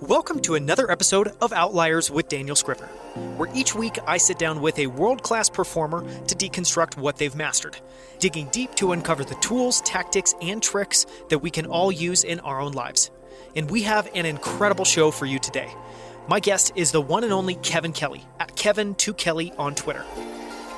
Welcome to another episode of Outliers with Daniel Scrivner, where each week I sit down with a world-class performer to deconstruct what they've mastered, digging deep to uncover the tools, tactics, and tricks that we can all use in our own lives. And we have an incredible show for you today. My guest is the one and only Kevin Kelly, at Kevin2Kelly on Twitter.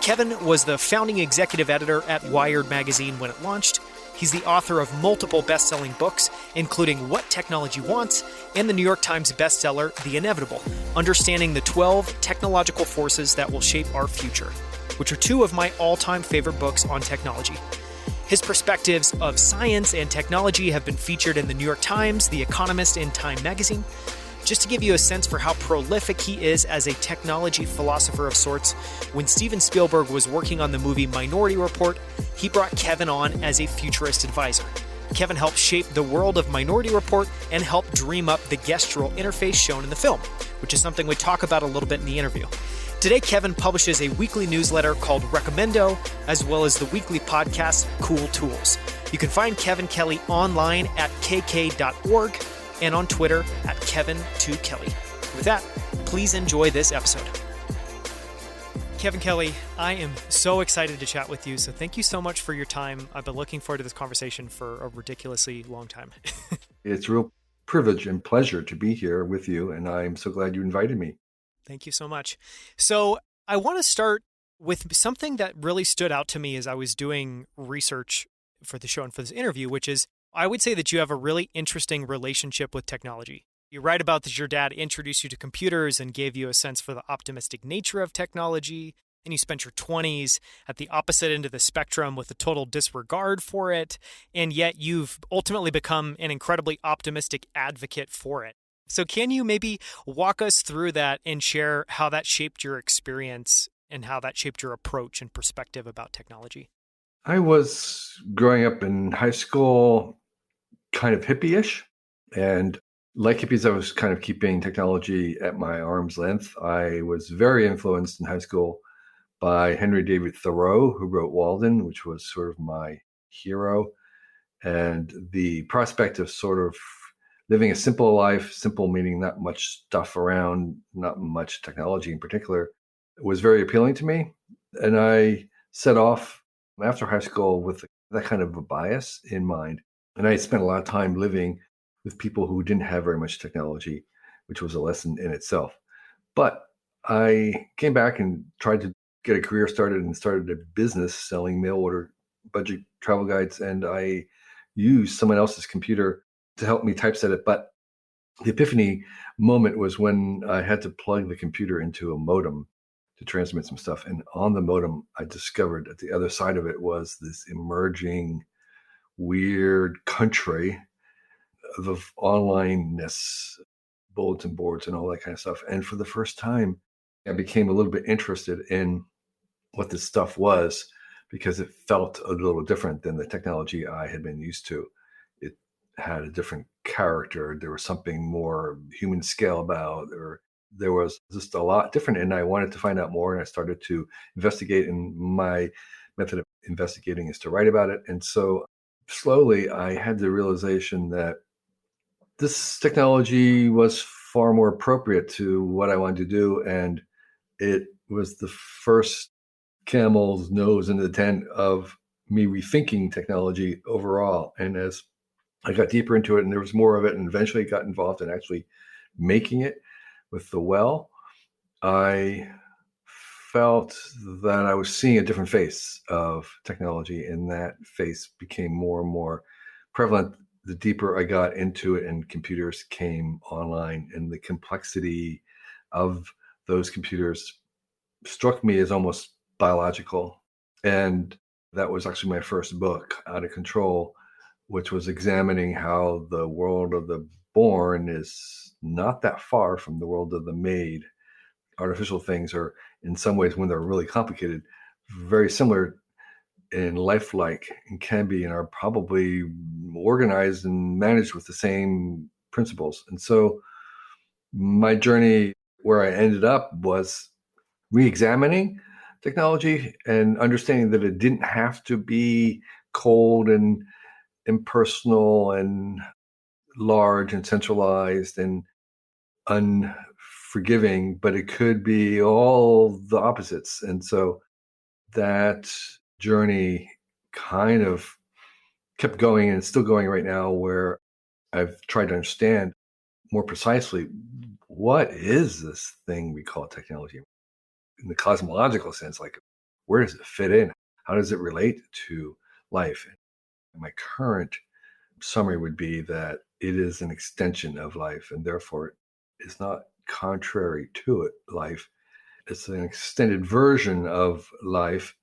Kevin was the founding executive editor at Wired magazine when it launched. He's the author of multiple best-selling books, including What Technology Wants and the New York Times bestseller, The Inevitable, Understanding the 12 Technological Forces That Will Shape Our Future, which are two of my all-time favorite books on technology. His perspectives of science and technology have been featured in the New York Times, The Economist, and Time magazine. Just to give you a sense for how prolific he is as a technology philosopher of sorts, when Steven Spielberg was working on the movie Minority Report, he brought Kevin on as a futurist advisor. Kevin helped shape the world of Minority Report and helped dream up the gestural interface shown in the film, which is something we talk about a little bit in the interview. Today, Kevin publishes a weekly newsletter called Recomendo, as well as the weekly podcast Cool Tools. You can find Kevin Kelly online at kk.org and on Twitter at Kevin2Kelly. With that, please enjoy this episode. Kevin Kelly, I am so excited to chat with you, so thank you so much for your time. I've been looking forward to this conversation for a ridiculously long time. It's a real privilege and pleasure to be here with you, and I'm so glad you invited me. Thank you so much. So I want to start with something that really stood out to me as I was doing research for the show and for this interview, which is I would say that you have a really interesting relationship with technology. You write about that your dad introduced you to computers and gave you a sense for the optimistic nature of technology, and you spent your 20s at the opposite end of the spectrum with a total disregard for it, and yet you've ultimately become an incredibly optimistic advocate for it. So can you maybe walk us through that and share how that shaped your experience and how that shaped your approach and perspective about technology? I was growing up in high school, kind of hippie-ish, and like hippies, I was kind of keeping technology at my arm's length. I was very influenced in high school by Henry David Thoreau, who wrote Walden, which was sort of my hero. And the prospect of sort of living a simple life, simple meaning not much stuff around, not much technology in particular, was very appealing to me. And I set off after high school with that kind of a bias in mind. And I spent a lot of time living with people who didn't have very much technology, which was a lesson in itself. But I came back and tried to get a career started and started a business selling mail order budget travel guides. And I used someone else's computer to help me typeset it. But the epiphany moment was when I had to plug the computer into a modem to transmit some stuff. And on the modem, I discovered at the other side of it was this emerging weird country of onlineness, bulletin boards and all that kind of stuff. And for the first time, I became a little bit interested in what this stuff was because it felt a little different than the technology I had been used to. It had a different character. There was something more human scale about, or there was just a lot different. And I wanted to find out more. And I started to investigate. And my method of investigating is to write about it. And so slowly I had the realization that this technology was far more appropriate to what I wanted to do. And it was the first camel's nose into the tent of me rethinking technology overall. And as I got deeper into it and there was more of it and eventually got involved in actually making it with the well, I felt that I was seeing a different face of technology, and that face became more and more prevalent the deeper I got into it and computers came online, and the complexity of those computers struck me as almost biological. And that was actually my first book, Out of Control, which was examining how the world of the born is not that far from the world of the made. Artificial things are, in some ways, when they're really complicated, very similar and lifelike, and can be and are probably organized and managed with the same principles. And so my journey where I ended up was re-examining technology and understanding that it didn't have to be cold and impersonal and large and centralized, and unforgiving, but it could be all the opposites. And so that journey kind of kept going, and it's still going right now, where I've tried to understand more precisely what is this thing we call technology in the cosmological sense. Like, where does it fit in? How does it relate to life? And my current summary would be that it is an extension of life, and therefore it's not contrary to it, life. It's an extended version of life.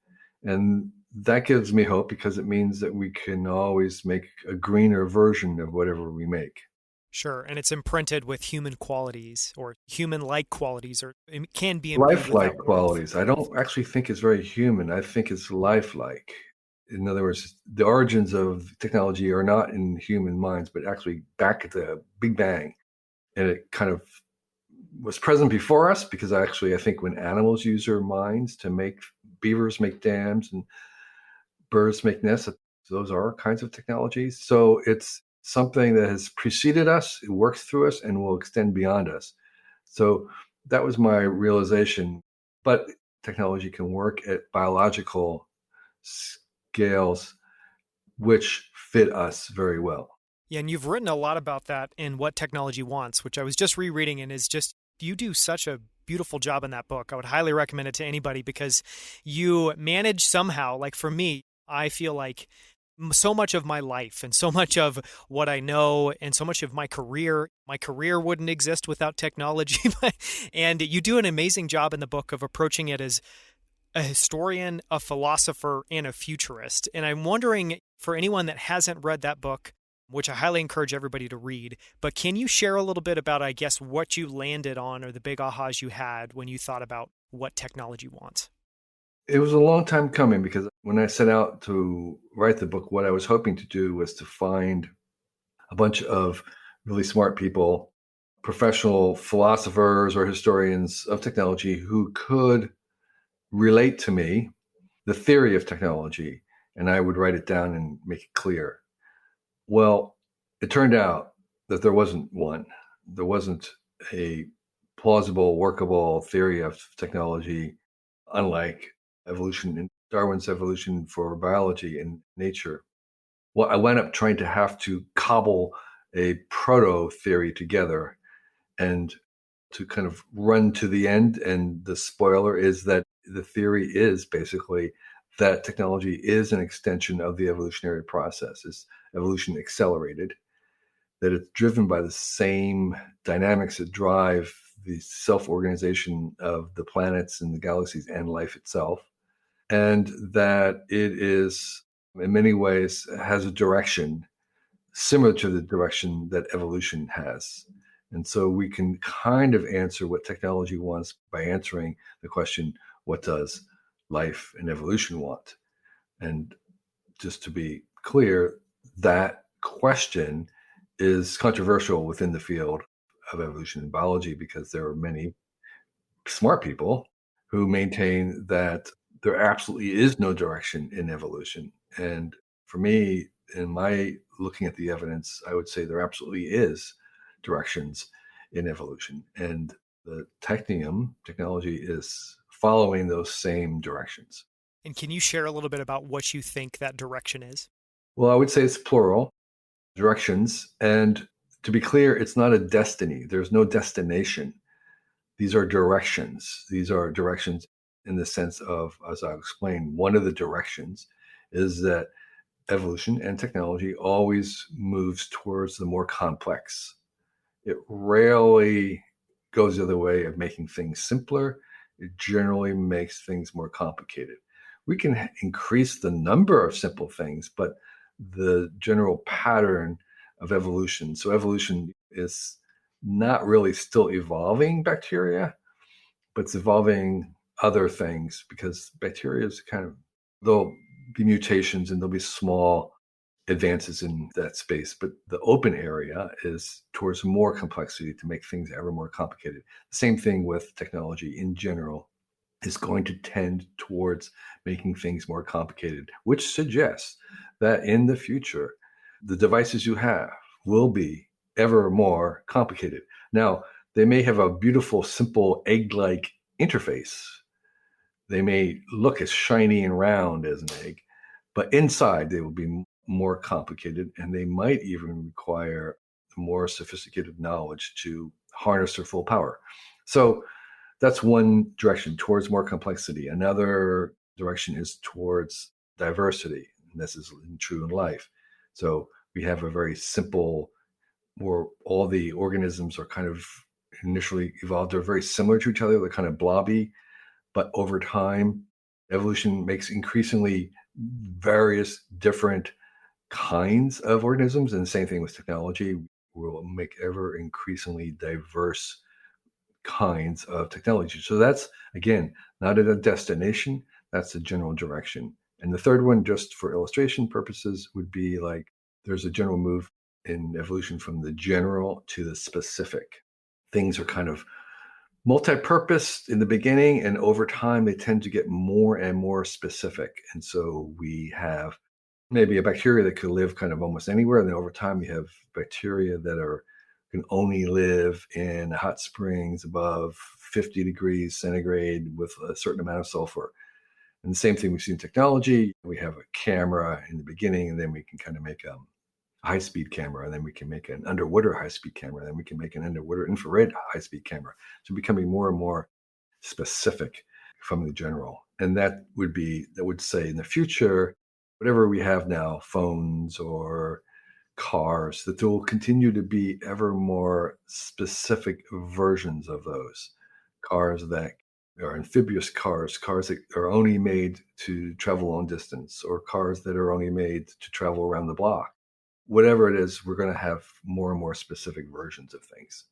And that gives me hope, because it means that we can always make a greener version of whatever we make. Sure, and it's imprinted with human qualities or human-like qualities, or it can be imbued with Lifelike that warmth. qualities. I don't actually think it's very human. I think it's lifelike. In other words, the origins of technology are not in human minds, but actually back at the Big Bang. And it kind of was present before us, because actually, I think when animals use their minds to make, beavers make dams and birds make nests, those are kinds of technologies. So it's something that has preceded us, it works through us, and will extend beyond us. So that was my realization. But technology can work at biological scales, which fit us very well. Yeah, and you've written a lot about that in What Technology Wants, which I was just rereading, and is just, you do such a beautiful job in that book. I would highly recommend it to anybody, because you manage somehow, like for me, I feel like so much of my life and so much of what I know and so much of my career wouldn't exist without technology. And you do an amazing job in the book of approaching it as a historian, a philosopher, and a futurist. And I'm wondering, for anyone that hasn't read that book, which I highly encourage everybody to read, but can you share a little bit about, I guess, what you landed on, or the big ahas you had when you thought about what technology wants? It was a long time coming, because when I set out to write the book, what I was hoping to do was to find a bunch of really smart people, professional philosophers or historians of technology, who could relate to me the theory of technology, and I would write it down and make it clear. Well, it turned out that there wasn't one. There wasn't a plausible, workable theory of technology, unlike evolution and Darwin's evolution for biology and nature. Well, I wound up trying to have to cobble a proto theory together, and to kind of run to the end. And the spoiler is that the theory is basically that technology is an extension of the evolutionary process, is evolution accelerated, that it's driven by the same dynamics that drive the self-organization of the planets and the galaxies and life itself, and that it is, in many ways, has a direction similar to the direction that evolution has. And so we can kind of answer what technology wants by answering the question, what does life and evolution want? And just to be clear, that question is controversial within the field of evolution and biology, because there are many smart people who maintain that there absolutely is no direction in evolution. And for me, in my looking at the evidence, I would say there absolutely is directions in evolution. And the technium, technology, is following those same directions. And can you share a little bit about what you think that direction is? Well, I would say it's plural, directions. And to be clear, it's not a destiny. There's no destination. These are directions. These are directions in the sense of, as I'll explain, one of the directions is that evolution and technology always moves towards the more complex. It rarely goes the other way of making things simpler. It generally makes things more complicated. We can increase the number of simple things, but the general pattern of evolution. So evolution is not really still evolving bacteria, but it's evolving other things, because bacteria is kind of, there'll be mutations and there'll be small advances in that space, but the open area is towards more complexity to make things ever more complicated. The same thing with technology in general is going to tend towards making things more complicated, which suggests that in the future, the devices you have will be ever more complicated. Now, They may have a beautiful, simple egg-like interface. They may look as shiny and round as an egg, but inside they will be more complicated, and they might even require more sophisticated knowledge to harness their full power. So that's one direction, towards more complexity. Another direction is towards diversity. And this is true in life. So we have a very simple, where all the organisms are kind of initially evolved. They're very similar to each other. They're kind of blobby, but over time, evolution makes increasingly various different kinds of organisms. And the same thing with technology. We'll make ever increasingly diverse kinds of technology. So that's, again, not at a destination, that's a general direction. And the third one, just for illustration purposes, would be like there's a general move in evolution from the general to the specific. Things are kind of multi-purpose in the beginning, and over time they tend to get more and more specific. And so we have maybe a bacteria that could live kind of almost anywhere, and then over time you have bacteria that can only live in hot springs above 50 degrees centigrade with a certain amount of sulfur. And the same thing we see in technology. We have a camera in the beginning, and then we can kind of make a high-speed camera, and then we can make an underwater high-speed camera, and then we can make an underwater infrared high-speed camera. So becoming more and more specific from the general. And that would say in the future, whatever we have now, phones or cars, that there will continue to be ever more specific versions of those cars that are amphibious cars that are only made to travel long distance, or cars that are only made to travel around the block. Whatever it is, we're going to have more and more specific versions of things.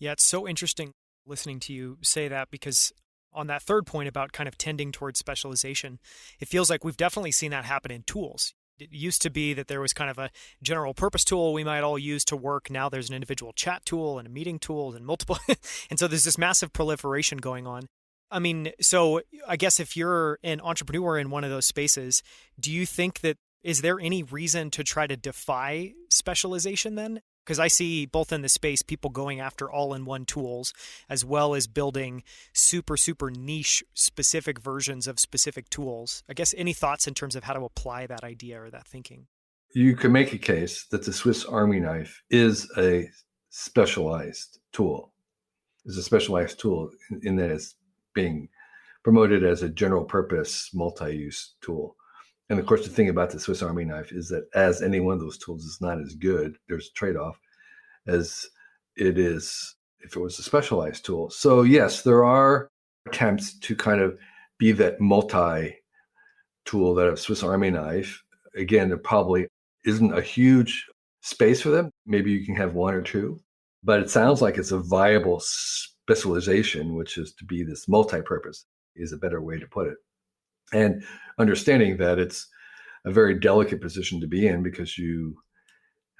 Yeah, it's so interesting listening to you say that, because on that third point about kind of tending towards specialization, it feels like we've definitely seen that happen in tools. It used to be that there was kind of a general purpose tool we might all use to work. Now there's an individual chat tool and a meeting tool and multiple. And so there's this massive proliferation going on. I mean, so I guess if you're an entrepreneur in one of those spaces, do you think that, is there any reason to try to defy specialization then? Because I see both in the space people going after all-in-one tools, as well as building super, super niche specific versions of specific tools. I guess any thoughts in terms of how to apply that idea or that thinking? You can make a case that the Swiss Army knife is a specialized tool. It's a specialized tool in that it's being promoted as a general purpose multi-use tool. And of course, the thing about the Swiss Army knife is that as any one of those tools is not as good, there's a trade-off, as it is if it was a specialized tool. So yes, there are attempts to kind of be that multi-tool, that a Swiss Army knife. Again, there probably isn't a huge space for them. Maybe you can have one or two, but it sounds like it's a viable specialization, which is to be this multi-purpose, is a better way to put it. And understanding that it's a very delicate position to be in, because you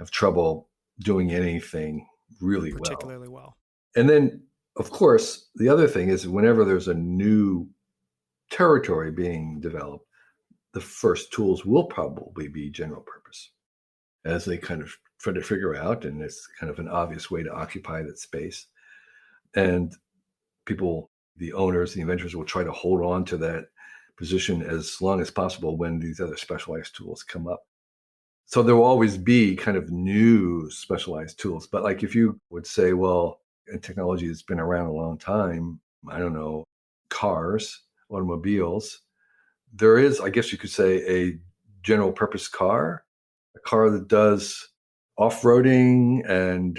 have trouble doing anything really particularly well. And then, of course, the other thing is whenever there's a new territory being developed, the first tools will probably be general purpose, as they kind of try to figure out, and it's kind of an obvious way to occupy that space. And people, the owners, the inventors, will try to hold on to that position as long as possible when these other specialized tools come up. So there will always be kind of new specialized tools. But like if you would say, well, technology has been around a long time, I don't know, cars, automobiles, there is, I guess you could say, a general purpose car, a car that does off-roading and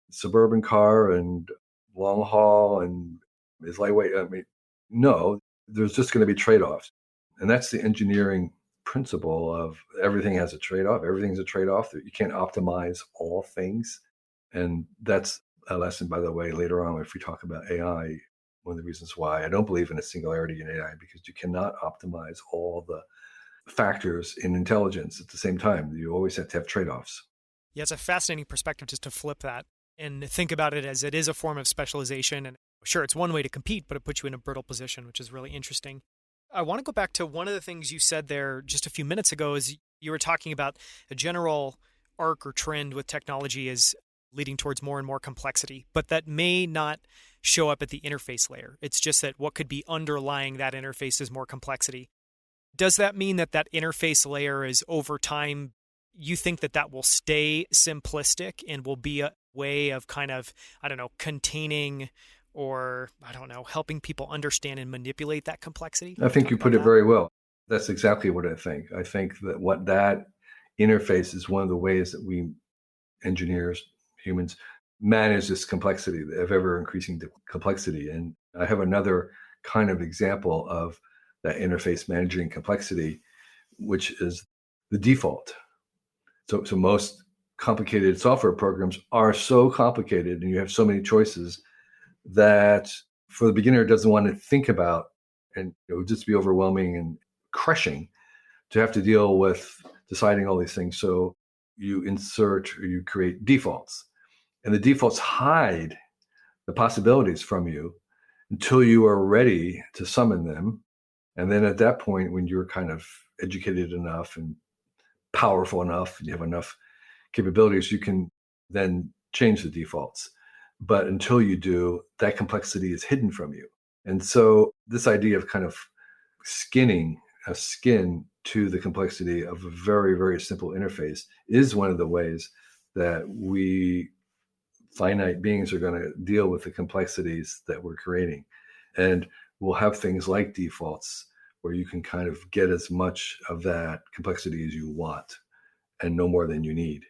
suburban car and long haul and is lightweight. I mean, no, there's just going to be trade-offs. And that's the engineering principle of everything has a trade-off. Everything's a trade-off. You can't optimize all things. And that's a lesson, by the way, later on if we talk about AI. One of the reasons why I don't believe in a singularity in AI, because you cannot optimize all the factors in intelligence at the same time. You always have to have trade-offs. Yeah, it's a fascinating perspective just to flip that and think about it as it is a form of specialization. And sure, it's one way to compete, but it puts you in a brittle position, which is really interesting. I want to go back to one of the things you said there just a few minutes ago, is you were talking about a general arc or trend with technology is leading towards more and more complexity, but that may not show up at the interface layer. It's just that what could be underlying that interface is more complexity. Does that mean that that interface layer is over time, you think that that will stay simplistic and will be a way of kind of, I don't know, containing or, I don't know, helping people understand and manipulate that complexity? I think Talk you about put it that. very well. That's exactly what I think. I think that what that interface is one of the ways that we engineers, humans, manage this complexity of ever increasing complexity. And I have another kind of example of that interface managing complexity, which is the default. So most complicated software programs are so complicated and you have so many choices that for the beginner doesn't want to think about, and it would just be overwhelming and crushing to have to deal with deciding all these things. So you insert or you create defaults, and the defaults hide the possibilities from you until you are ready to summon them. And then at that point, when you're kind of educated enough and powerful enough, and you have enough capabilities, you can then change the defaults. But until you do, that complexity is hidden from you. And so this idea of kind of skinning a skin to the complexity of a very, very simple interface is one of the ways that we finite beings are going to deal with the complexities that we're creating. And we'll have things like defaults where you can kind of get as much of that complexity as you want and no more than you need.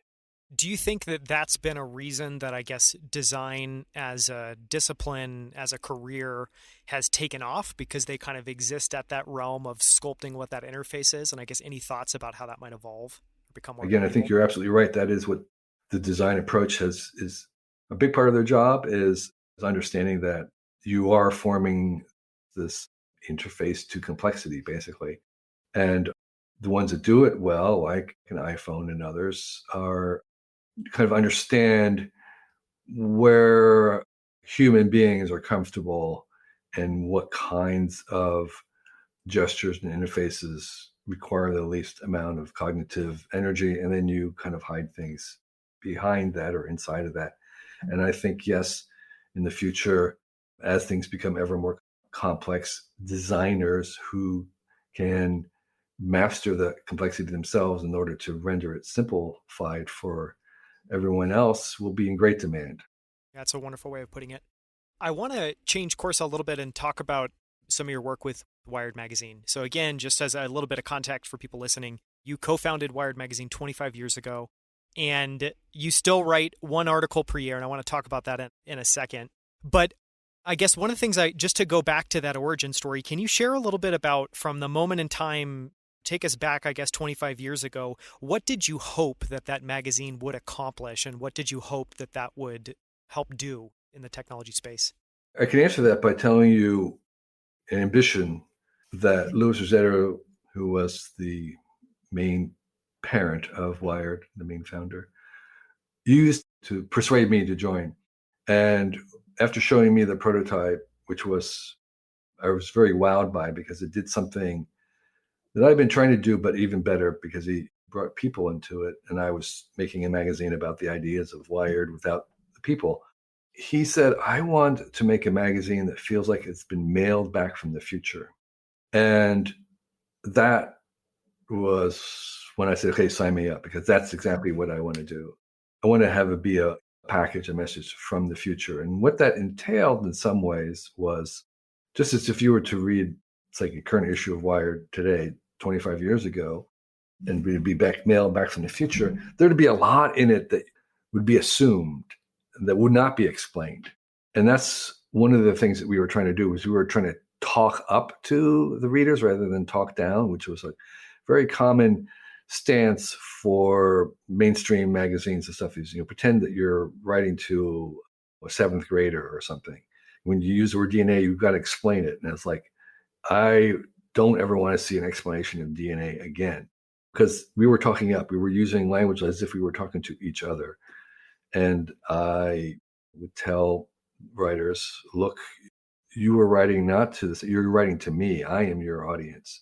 Do you think that that's been a reason that I guess design as a discipline, as a career, has taken off because they kind of exist at that realm of sculpting what that interface is? And I guess any thoughts about how that might evolve or become more Again, I think valuable? you're absolutely right. That is what the design approach is a big part of their job is understanding that you are forming this interface to complexity, basically. And the ones that do it well, like an iPhone and others, are kind of understand where human beings are comfortable and what kinds of gestures and interfaces require the least amount of cognitive energy. And then you kind of hide things behind that or inside of that. And I think, yes, in the future, as things become ever more complex, designers who can master the complexity themselves in order to render it simplified for everyone else will be in great demand. That's a wonderful way of putting it. I want to change course a little bit and talk about some of your work with Wired Magazine. So, again, just as a little bit of context for people listening, you co founded Wired Magazine 25 years ago, and you still write one article per year. And I want to talk about that in a second. But I guess one of the things just to go back to that origin story, can you share a little bit about from the moment in time, take us back, I guess, 25 years ago, what did you hope that that magazine would accomplish? And what did you hope that that would help do in the technology space? I can answer that by telling you an ambition that Louis Rossetto, who was the main parent of Wired, the main founder, used to persuade me to join. And after showing me the prototype, which I was very wowed by because it did something that I'd been trying to do, but even better because he brought people into it. And I was making a magazine about the ideas of Wired without the people. He said, I want to make a magazine that feels like it's been mailed back from the future. And that was when I said, okay, sign me up, because that's exactly what I want to do. I want to have it be a package, a message from the future. And what that entailed in some ways was just as if you were to read, it's like a current issue of Wired today, 25 years ago, and we'd be mailed back from the future, there'd be a lot in it that would be assumed, that would not be explained. And that's one of the things that we were trying to do, was we were trying to talk up to the readers rather than talk down, which was a very common stance for mainstream magazines and stuff. Is, pretend that you're writing to a seventh grader or something. When you use the word DNA, you've got to explain it. And it's like, I don't ever want to see an explanation of DNA again, because we were talking up. We were using language as if we were talking to each other. And I would tell writers, look, you are writing not to this, you're writing to me. I am your audience.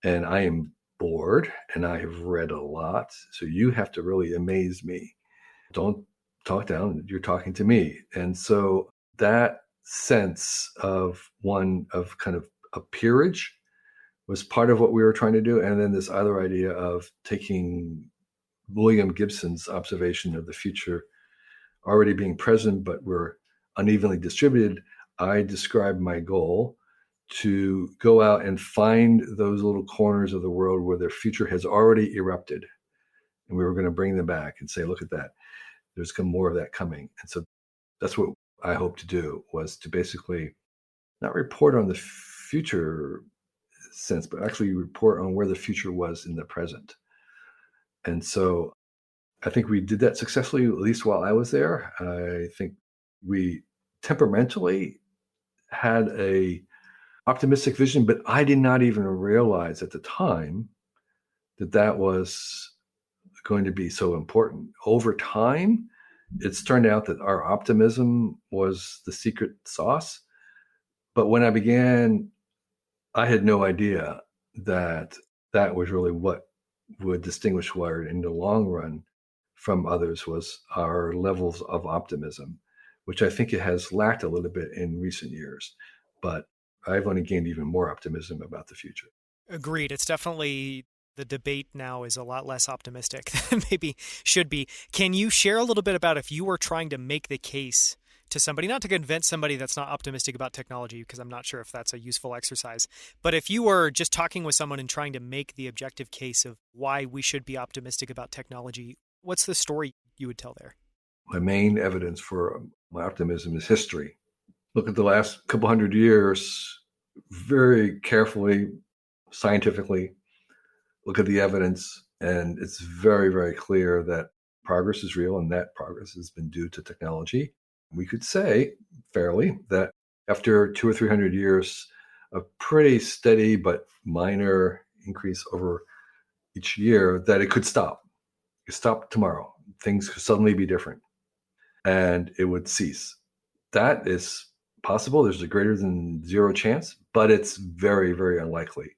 And I am bored and I have read a lot. So you have to really amaze me. Don't talk down, you're talking to me. And so that sense of kind of a peerage was part of what we were trying to do. And then this other idea of taking William Gibson's observation of the future already being present, but we're unevenly distributed. I described my goal to go out and find those little corners of the world where their future has already erupted. And we were going to bring them back and say, look at that. There's more of that coming. And so that's what I hope to do, was to basically not report on the future sense, but actually report on where the future was in the present. And so I think we did that successfully, at least while I was there. I think we temperamentally had a optimistic vision, but I did not even realize at the time that that was going to be so important. Over time, it's turned out that our optimism was the secret sauce. But when I began, I had no idea that that was really what would distinguish Wired in the long run from others, was our levels of optimism, which I think it has lacked a little bit in recent years. But I've only gained even more optimism about the future. Agreed. It's definitely, the debate now is a lot less optimistic than maybe should be. Can you share a little bit about, if you were trying to make the case to somebody, not to convince somebody that's not optimistic about technology, because I'm not sure if that's a useful exercise, but if you were just talking with someone and trying to make the objective case of why we should be optimistic about technology, what's the story you would tell there? My main evidence for my optimism is history. Look at the last couple hundred years very carefully, scientifically, look at the evidence, and it's very, very clear that progress is real, and that progress has been due to technology. We could say fairly that after 200 or 300 years of pretty steady but minor increase over each year, that it could stop. It could stop tomorrow. Things could suddenly be different, and it would cease. That is possible. There's a greater than zero chance, but it's very, very unlikely.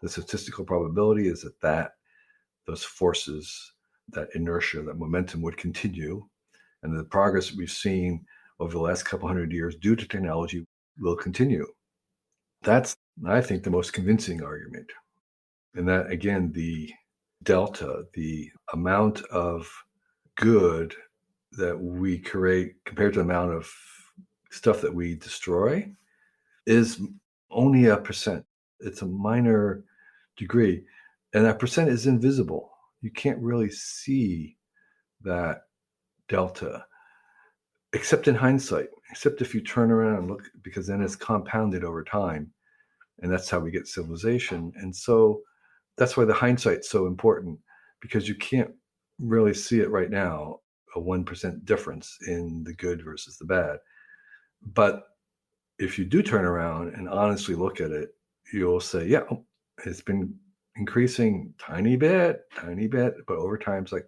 The statistical probability is that those forces, that inertia, that momentum would continue, and the progress we've seen over the last couple hundred years due to technology will continue. That's, I think, the most convincing argument. And that, again, the delta, the amount of good that we create compared to the amount of stuff that we destroy, is only a percent. It's a minor degree. And that percent is invisible. You can't really see that delta, except in hindsight, except if you turn around and look, because then it's compounded over time. And that's how we get civilization. And so that's why the hindsight's so important, because you can't really see it right now, a 1% difference in the good versus the bad. But if you do turn around and honestly look at it, you'll say, yeah, it's been increasing tiny bit, but over time, it's like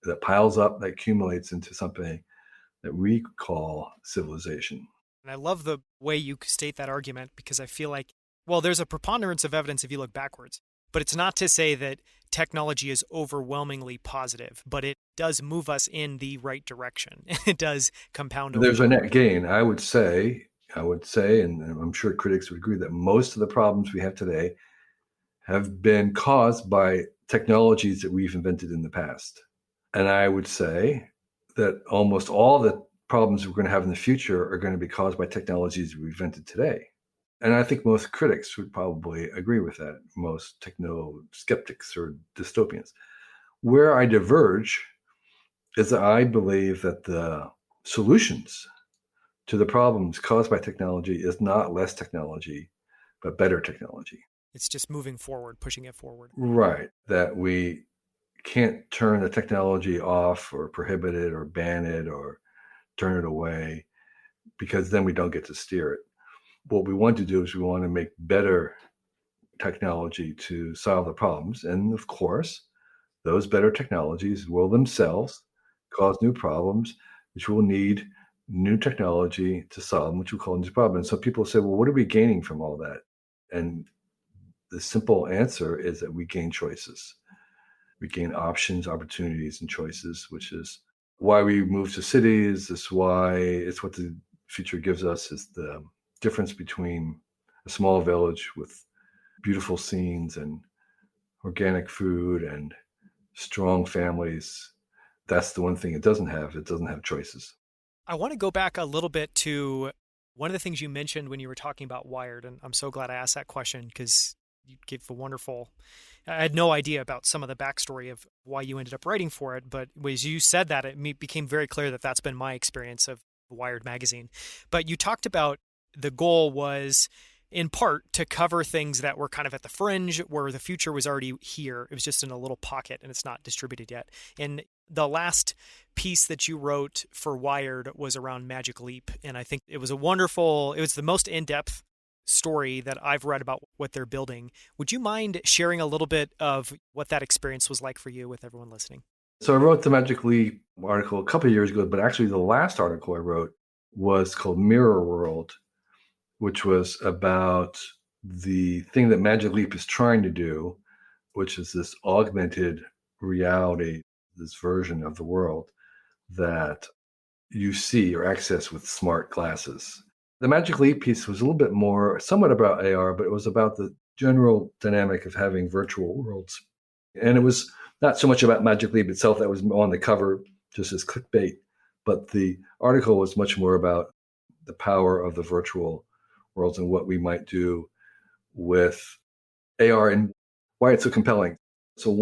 that piles up, that accumulates into something that we call civilization. And I love the way you state that argument, because I feel like, well, there's a preponderance of evidence if you look backwards, but it's not to say that technology is overwhelmingly positive, but it does move us in the right direction. It does compound over. There's a net gain. I would say, and I'm sure critics would agree, that most of the problems we have today have been caused by technologies that we've invented in the past. And I would say that almost all the problems we're going to have in the future are going to be caused by technologies we invented today. And I think most critics would probably agree with that, most techno skeptics or dystopians. Where I diverge is that I believe that the solutions to the problems caused by technology is not less technology, but better technology. It's just moving forward, pushing it forward. Right. That we can't turn the technology off or prohibit it or ban it or turn it away, because then we don't get to steer it. What we want to do is we want to make better technology to solve the problems. And of course, those better technologies will themselves cause new problems, which will need new technology to solve, which will cause new problems. So people say, well, what are we gaining from all that? And the simple answer is that we gain choices. We gain options, opportunities, and choices, which is why we move to cities. It's why it's what the future gives us is the difference between a small village with beautiful scenes and organic food and strong families. That's the one thing it doesn't have. It doesn't have choices. I want to go back a little bit to one of the things you mentioned when you were talking about Wired, and I'm so glad I asked that question because you gave a wonderful. I had no idea about some of the backstory of why you ended up writing for it, but as you said that, it became very clear that that's been my experience of Wired magazine. But you talked about the goal was in part to cover things that were kind of at the fringe where the future was already here. It was just in a little pocket and it's not distributed yet. And the last piece that you wrote for Wired was around Magic Leap. And I think it was it was the most in-depth story that I've read about what they're building. Would you mind sharing a little bit of what that experience was like for you with everyone listening? So I wrote the Magic Leap article a couple of years ago, but actually the last article I wrote was called Mirror World, which was about the thing that Magic Leap is trying to do, which is this augmented reality, this version of the world that you see or access with smart glasses. The Magic Leap piece was a little bit more, somewhat about AR, but it was about the general dynamic of having virtual worlds. And it was not so much about Magic Leap itself that was on the cover just as clickbait, but the article was much more about the power of the virtual worlds and what we might do with AR and why it's so compelling. So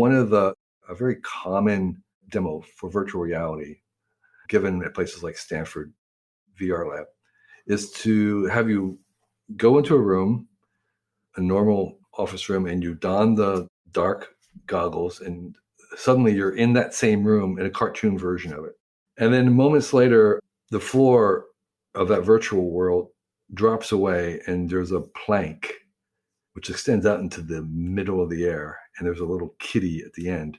a very common demo for virtual reality given at places like Stanford VR Lab is to have you go into a room, a normal office room, and you don the dark goggles, and suddenly you're in that same room in a cartoon version of it. And then moments later, the floor of that virtual world drops away, and there's a plank which extends out into the middle of the air, and there's a little kitty at the end,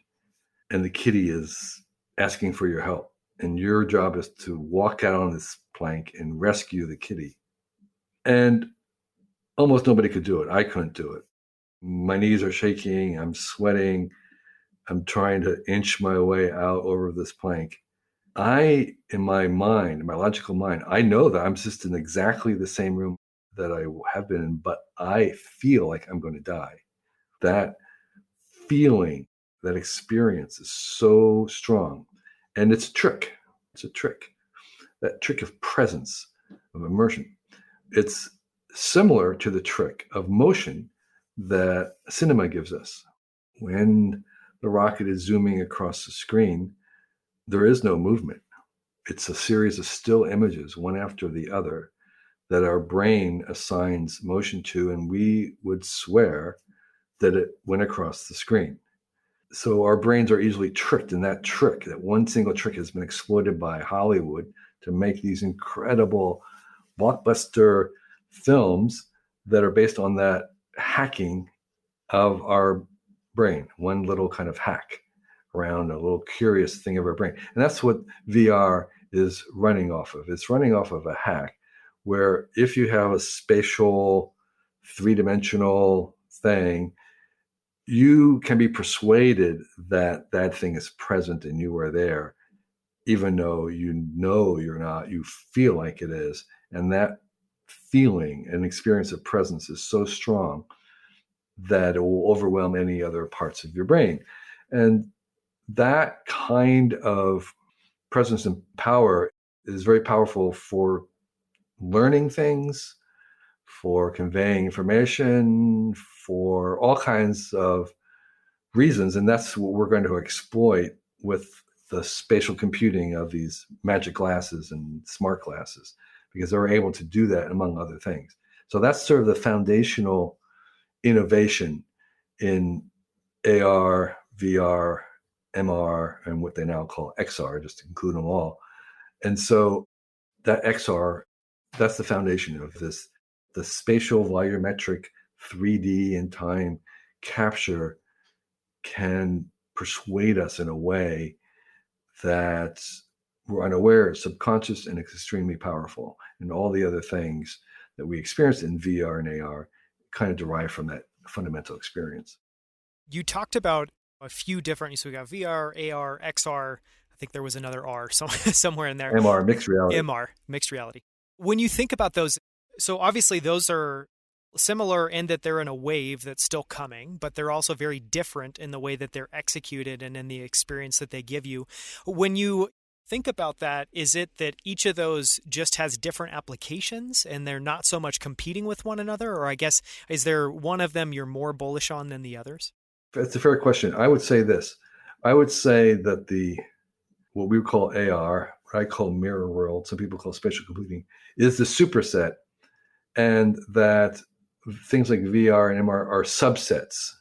and the kitty is asking for your help. And your job is to walk out on this plank and rescue the kitty. And almost nobody could do it. I couldn't do it. My knees are shaking. I'm sweating. I'm trying to inch my way out over this plank. In my mind, in my logical mind, I know that I'm just in exactly the same room that I have been in, but I feel like I'm going to die. That feeling, that experience is so strong. And it's a trick. It's a trick. That trick of presence, of immersion. It's similar to the trick of motion that cinema gives us. When the rocket is zooming across the screen, there is no movement. It's a series of still images, one after the other, that our brain assigns motion to, and we would swear that it went across the screen. So our brains are easily tricked, and that one single trick has been exploited by Hollywood to make these incredible blockbuster films that are based on that hacking of our brain, one little kind of hack around a little curious thing of our brain. And that's what VR is running off of. It's running off of a hack where if you have a spatial, three-dimensional thing, you can be persuaded that that thing is present and you are there, even though you know you're not, you feel like it is. And that feeling and experience of presence is so strong that it will overwhelm any other parts of your brain. And that kind of presence and power is very powerful for learning things, for conveying information, for all kinds of reasons. And that's what we're going to exploit with the spatial computing of these magic glasses and smart glasses, because they're able to do that among other things. So that's sort of the foundational innovation in AR, VR, MR, and what they now call XR, just to include them all. And so that XR, that's the foundation of this, the spatial volumetric 3D and time capture can persuade us in a way that we're unaware, subconscious, and extremely powerful. And all the other things that we experience in VR and AR kind of derive from that fundamental experience. You talked about a few different, so we got VR, AR, XR, I think there was another R somewhere in there. MR, mixed reality. MR, mixed reality. When you think about those, so obviously those are similar in that they're in a wave that's still coming, but they're also very different in the way that they're executed and in the experience that they give you. When you think about that, is it that each of those just has different applications and they're not so much competing with one another? Or I guess, is there one of them you're more bullish on than the others? That's a fair question. I would say this. I would say that what we call AR, what I call mirror world, some people call spatial computing, is the superset, and that things like VR and MR are subsets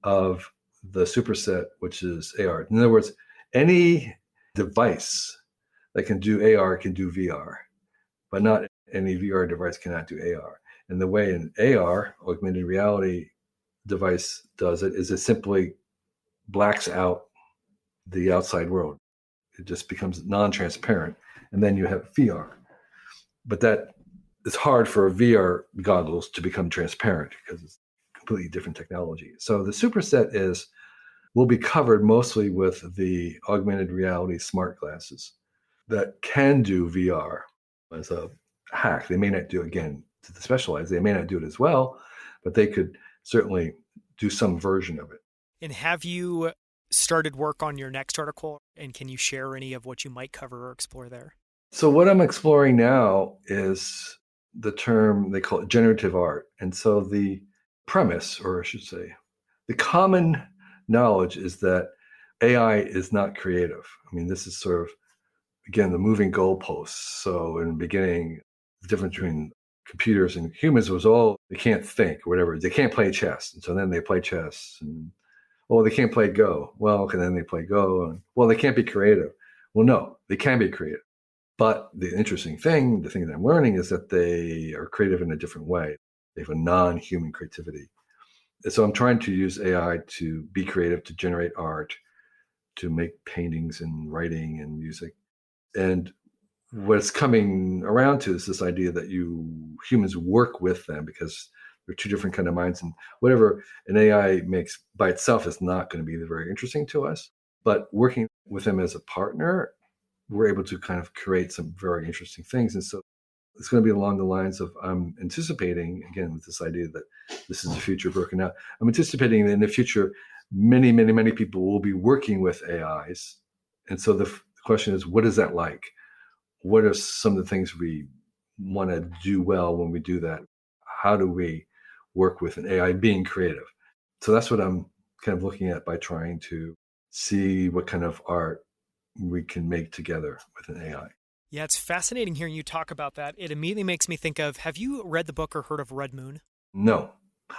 of the superset, which is AR. In other words, any device that can do AR can do VR, but not any VR device cannot do AR. And the way an AR, augmented reality device, does it is it simply blacks out the outside world. It just becomes non-transparent, and then you have VR. But that it's hard for VR goggles to become transparent because it's completely different technology. So the superset will be covered mostly with the augmented reality smart glasses that can do VR as a hack. They may not do, again, to the specialized, they may not do it as well, but they could certainly do some version of it. And have you started work on your next article? And can you share any of what you might cover or explore there? So what I'm exploring now is the term, they call it generative art. And so the premise, or I should say, the common knowledge is that AI is not creative. I mean, this is sort of, again, the moving goalposts. So in the beginning, the difference between computers and humans was, they can't think or whatever. They can't play chess. And so then they play chess. And, they can't play Go. Well, okay, then they play Go. And, they can't be creative. Well, no, they can be creative. But the interesting thing, the thing that I'm learning is that they are creative in a different way. They have a non-human creativity. And so I'm trying to use AI to be creative, to generate art, to make paintings and writing and music. And what's coming around to is this idea that humans work with them because they're two different kind of minds. And whatever an AI makes by itself is not going to be very interesting to us. But working with them as a partner, we're able to kind of create some very interesting things. And so it's going to be along the lines of, I'm anticipating, again, with this idea that this is the future broken out, I'm anticipating that in the future, many, many, many people will be working with AIs. And so the question is, what is that like? What are some of the things we want to do well when we do that? How do we work with an AI being creative? So that's what I'm kind of looking at by trying to see what kind of art we can make together with an AI. Yeah, it's fascinating hearing you talk about that. It immediately makes me think of, have you read the book or heard of Red Moon? No.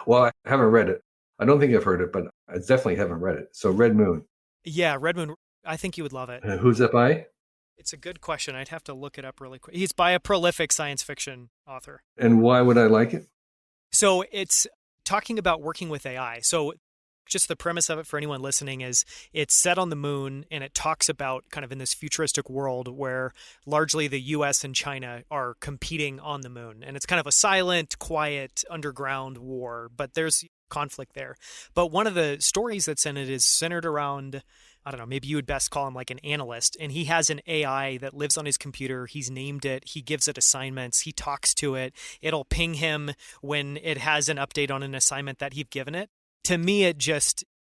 Well, I haven't read it. I don't think I've heard it, but I definitely haven't read it. So Red Moon. Yeah, Red Moon. I think you would love it. Who's that by? It's a good question. I'd have to look it up really quick. He's by a prolific science fiction author. And why would I like it? So it's talking about working with AI. So just the premise of it for anyone listening is it's set on the moon, and it talks about kind of in this futuristic world where largely the US and China are competing on the moon. And it's kind of a silent, quiet, underground war, but there's conflict there. But one of the stories that's in it is centered around, I don't know, maybe you would best call him like an analyst. And he has an AI that lives on his computer. He's named it. He gives it assignments. He talks to it. It'll ping him when it has an update on an assignment that he've given it. To me,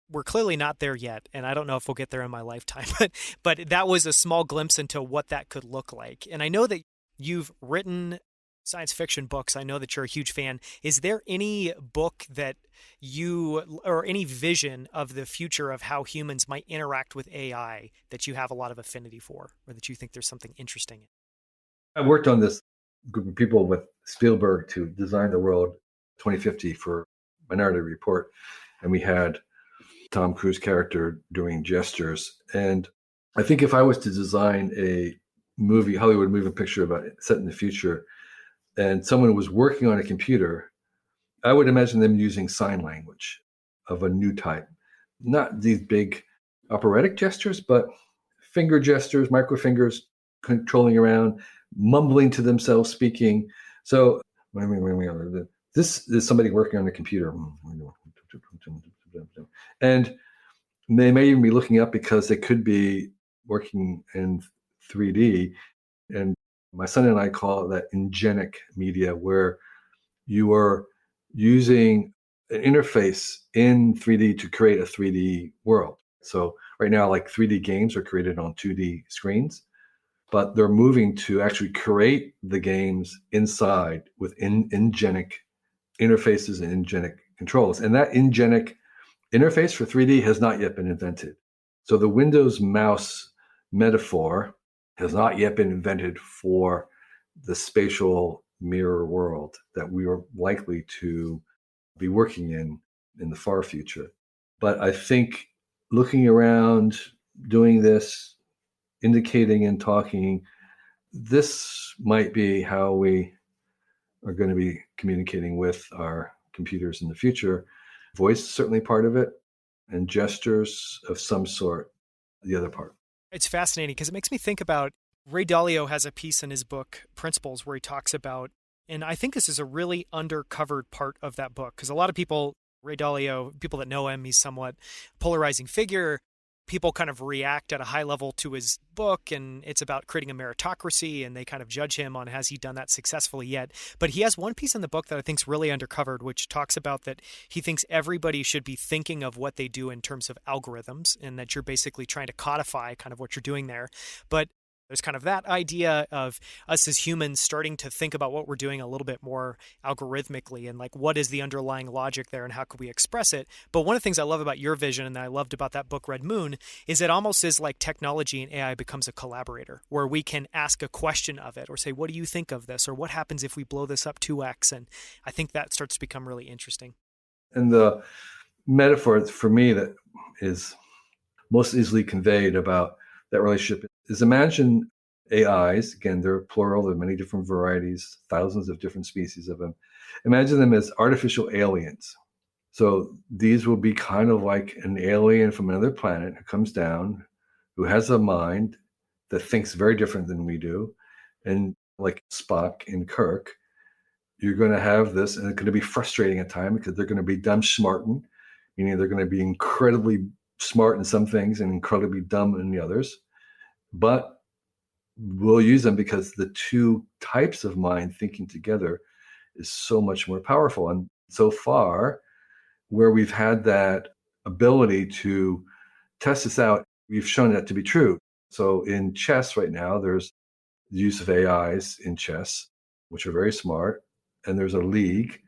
we're clearly not there yet, and I don't know if we'll get there in my lifetime, but that was a small glimpse into what that could look like. And I know that you've written science fiction books. I know that you're a huge fan. Is there any book that or any vision of the future of how humans might interact with AI that you have a lot of affinity for, or that you think there's something interesting in? I worked on this group of people with Spielberg to design the world 2050 for Minority Report. And we had Tom Cruise character doing gestures. And I think if I was to design a Hollywood moving picture about it set in the future, and someone was working on a computer, I would imagine them using sign language of a new type. Not these big operatic gestures, but finger gestures, micro fingers controlling around, mumbling to themselves, speaking. So this is somebody working on a computer. And they may even be looking up because they could be working in 3D. And my son and I call that ingenic media, where you are using an interface in 3D to create a 3D world. So right now, like 3D games are created on 2D screens, but they're moving to actually create the games inside with ingenic interfaces and ingenic controls. And that ingenic interface for 3D has not yet been invented. So the Windows mouse metaphor has not yet been invented for the spatial mirror world that we are likely to be working in the far future. But I think looking around, doing this, indicating and talking, this might be how we are going to be communicating with our computers in the future. Voice is certainly part of it, and gestures of some sort, the other part. It's fascinating because it makes me think about Ray Dalio has a piece in his book, Principles, where he talks about, and I think this is a really undercovered part of that book, because a lot of people, Ray Dalio, people that know him, he's somewhat polarizing figure. People kind of react at a high level to his book, and it's about creating a meritocracy, and they kind of judge him on has he done that successfully yet. But he has one piece in the book that I think is really undercovered, which talks about that he thinks everybody should be thinking of what they do in terms of algorithms, and that you're basically trying to codify kind of what you're doing there. But there's kind of that idea of us as humans starting to think about what we're doing a little bit more algorithmically, and like what is the underlying logic there and how could we express it. But one of the things I love about your vision and that I loved about that book, Red Moon, is it almost is like technology and AI becomes a collaborator where we can ask a question of it or say, what do you think of this? Or what happens if we blow this up 2x? And I think that starts to become really interesting. And the metaphor for me that is most easily conveyed about that relationship is, imagine AIs. Again, they're plural. There are many different varieties, thousands of different species of them. Imagine them as artificial aliens. So these will be kind of like an alien from another planet who comes down, who has a mind that thinks very different than we do. And like Spock in Kirk, you're going to have this, and it's going to be frustrating at times because they're going to be dumb smarten, meaning they're going to be incredibly smart in some things and incredibly dumb in the others. But we'll use them because the two types of mind thinking together is so much more powerful. And so far, where we've had that ability to test this out, we've shown that to be true. So in chess right now, there's the use of AIs in chess, which are very smart. And there's a league,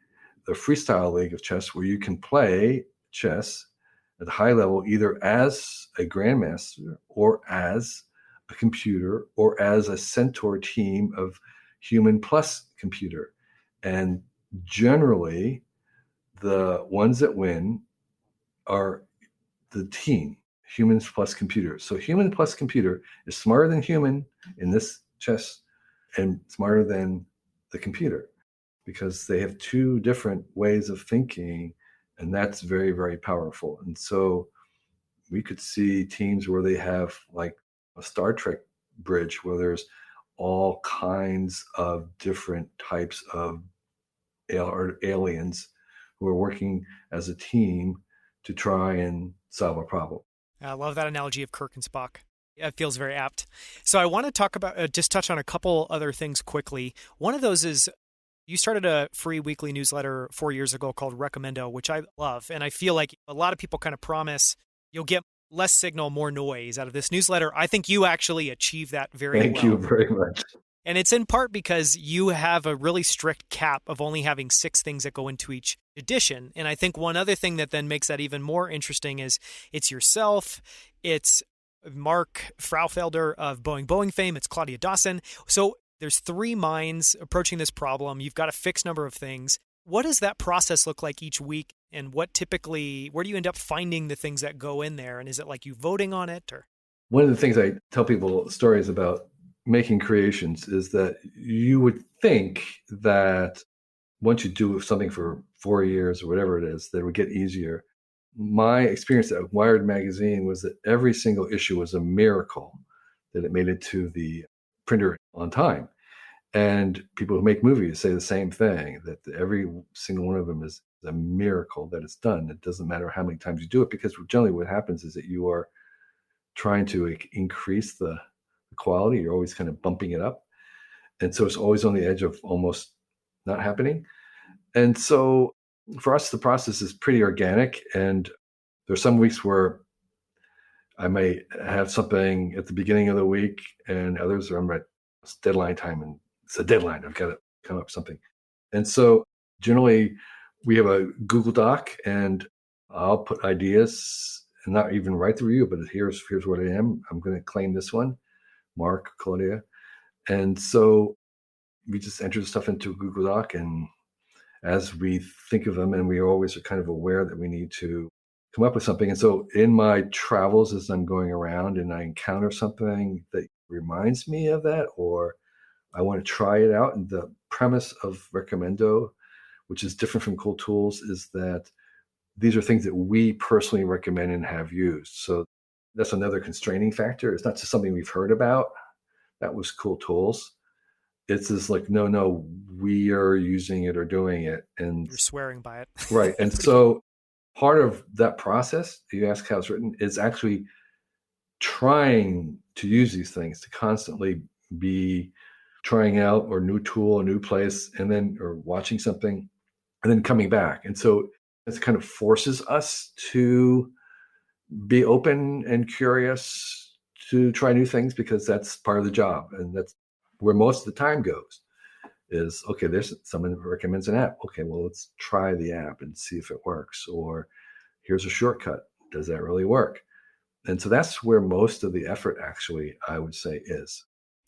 the freestyle league of chess, where you can play chess at a high level, either as a grandmaster or as a computer or as a centaur team of human plus computer. And generally, the ones that win are the team, humans plus computer. So human plus computer is smarter than human in this chess and smarter than the computer, because they have two different ways of thinking, and that's very, very powerful. And so we could see teams where they have like a Star Trek bridge where there's all kinds of different types of aliens who are working as a team to try and solve a problem. I love that analogy of Kirk and Spock. It feels very apt. So I want to talk about, just touch on a couple other things quickly. One of those is you started a free weekly newsletter 4 years ago called Recomendo, which I love. And I feel like a lot of people kind of promise you'll get less signal, more noise out of this newsletter. I think you actually achieve that very well. Thank you very much. And it's in part because you have a really strict cap of only having 6 things that go into each edition. And I think one other thing that then makes that even more interesting is it's yourself, it's Mark Fraufelder of Boeing fame, it's Claudia Dawson. So there's 3 minds approaching this problem. You've got a fixed number of things. What does that process look like each week? And where do you end up finding the things that go in there? And is it like you voting on it? Or one of the things I tell people stories about making creations is that you would think that once you do something for 4 years or whatever it is, that it would get easier. My experience at Wired magazine was that every single issue was a miracle that it made it to the printer on time. And people who make movies say the same thing, that every single one of them is a miracle that it's done. It doesn't matter how many times you do it, because generally what happens is that you are trying to increase the quality. You're always kind of bumping it up. And so it's always on the edge of almost not happening. And so for us, the process is pretty organic. And there's some weeks where I may have something at the beginning of the week, and others are I'm at it's deadline time, and it's a deadline. I've got to come up with something. And so generally, we have a Google Doc, and I'll put ideas and not even write the review, but here's what I am. I'm going to claim this one, Mark, Claudia. And so we just enter the stuff into Google Doc, and as we think of them, and we always are kind of aware that we need to come up with something. And so in my travels, as I'm going around and I encounter something that reminds me of that, or I want to try it out. And the premise of Recomendo, which is different from Cool Tools, is that these are things that we personally recommend and have used. So that's another constraining factor. It's not just something we've heard about. That was Cool Tools. It's just like, no, we are using it or doing it. And you're swearing by it. Right. And so part of that process, you ask how it's written, is actually trying to use these things, to constantly be trying out or new tool, a new place, and then or watching something and then coming back. And so it kind of forces us to be open and curious to try new things, because that's part of the job. And that's where most of the time goes, is, okay, there's someone who recommends an app. Okay, well, let's try the app and see if it works. Or here's a shortcut. Does that really work? And so that's where most of the effort, actually, I would say, is.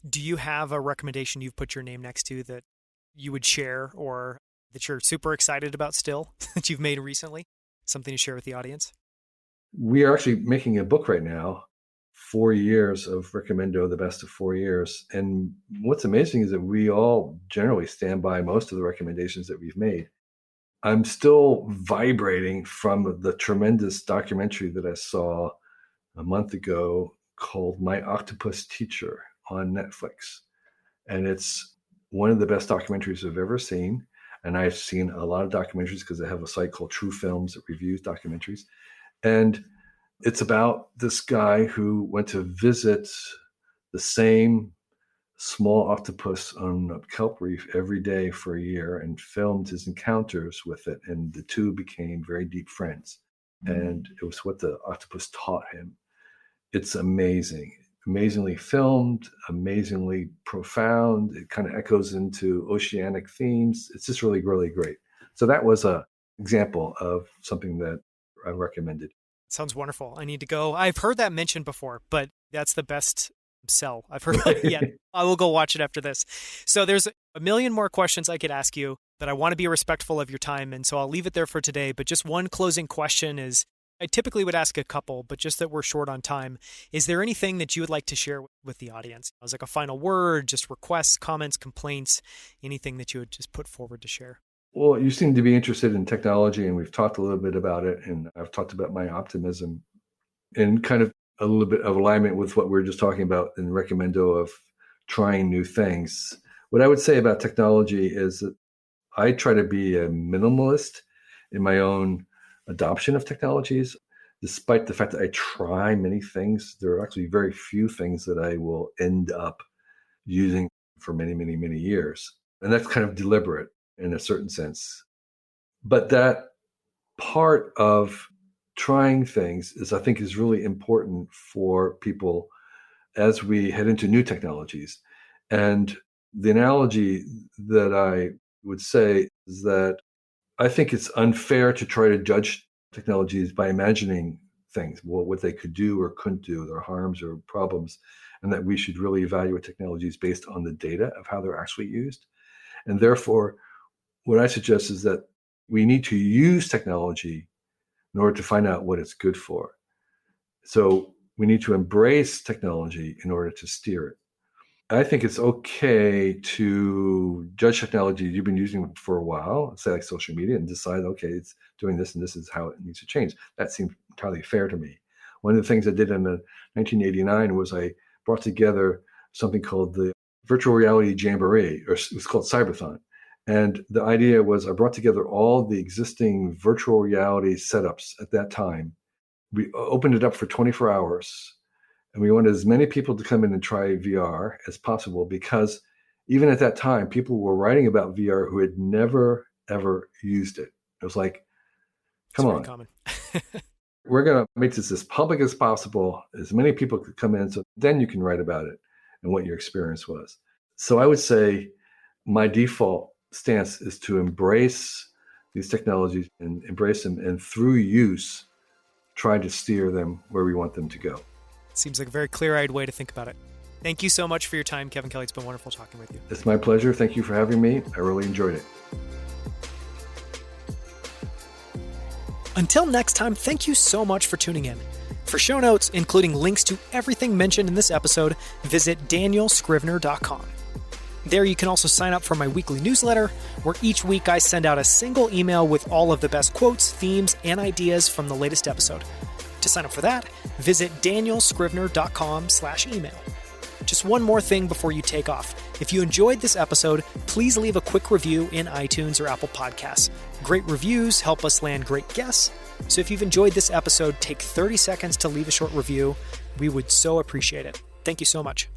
Do you have a recommendation you've put your name next to that you would share, or that you're super excited about still, that you've made recently? Something to share with the audience? We are actually making a book right now, 4 years of Recomendo, the best of 4 years. And what's amazing is that we all generally stand by most of the recommendations that we've made. I'm still vibrating from the tremendous documentary that I saw a month ago called My Octopus Teacher on Netflix. And it's one of the best documentaries I've ever seen. And I've seen a lot of documentaries because I have a site called True Films that reviews documentaries. And it's about this guy who went to visit the same small octopus on a kelp reef every day for a year and filmed his encounters with it. And the two became very deep friends. And it was what the octopus taught him. It's amazing, amazingly filmed, amazingly profound. It kind of echoes into oceanic themes. It's just really, really great. So that was an example of something that I recommended. Sounds wonderful. I need to go. I've heard that mentioned before, but that's the best sell I've heard of yet. I will go watch it after this. So there's a million more questions I could ask you, but I want to be respectful of your time. And so I'll leave it there for today. But just one closing question is, I typically would ask a couple, but just that we're short on time. Is there anything that you would like to share with the audience? As like a final word, just requests, comments, complaints, anything that you would just put forward to share? Well, you seem to be interested in technology, and we've talked a little bit about it, and I've talked about my optimism and kind of a little bit of alignment with what we were just talking about in Recomendo of trying new things. What I would say about technology is that I try to be a minimalist in my own adoption of technologies. Despite the fact that I try many things, there are actually very few things that I will end up using for many, many, many years. And that's kind of deliberate in a certain sense. But that part of trying things I think is really important for people as we head into new technologies. And the analogy that I would say is that I think it's unfair to try to judge technologies by imagining things, what they could do or couldn't do, their harms or problems, and that we should really evaluate technologies based on the data of how they're actually used. And therefore, what I suggest is that we need to use technology in order to find out what it's good for. So we need to embrace technology in order to steer it. I think it's okay to judge technology you've been using for a while, say like social media, and decide, okay, it's doing this and this is how it needs to change. That seems entirely fair to me. One of the things I did in 1989 was I brought together something called the Virtual Reality Jamboree, or it was called Cyberthon. And the idea was I brought together all the existing virtual reality setups at that time. We opened it up for 24 hours. And we wanted as many people to come in and try VR as possible, because even at that time, people were writing about VR who had never, ever used it. It was like, come on, common. we're going to make this as public as possible. As many people could come in, so then you can write about it and what your experience was. So I would say my default stance is to embrace these technologies and embrace them, and through use, try to steer them where we want them to go. Seems like a very clear-eyed way to think about it. Thank you so much for your time, Kevin Kelly. It's been wonderful talking with you. It's my pleasure. Thank you for having me. I really enjoyed it. Until next time, thank you so much for tuning in. For show notes, including links to everything mentioned in this episode, visit danielscrivner.com. There you can also sign up for my weekly newsletter, where each week I send out a single email with all of the best quotes, themes, and ideas from the latest episode. To sign up for that, visit danielscrivner.com/email. Just one more thing before you take off. If you enjoyed this episode, please leave a quick review in iTunes or Apple Podcasts. Great reviews help us land great guests. So if you've enjoyed this episode, take 30 seconds to leave a short review. We would so appreciate it. Thank you so much.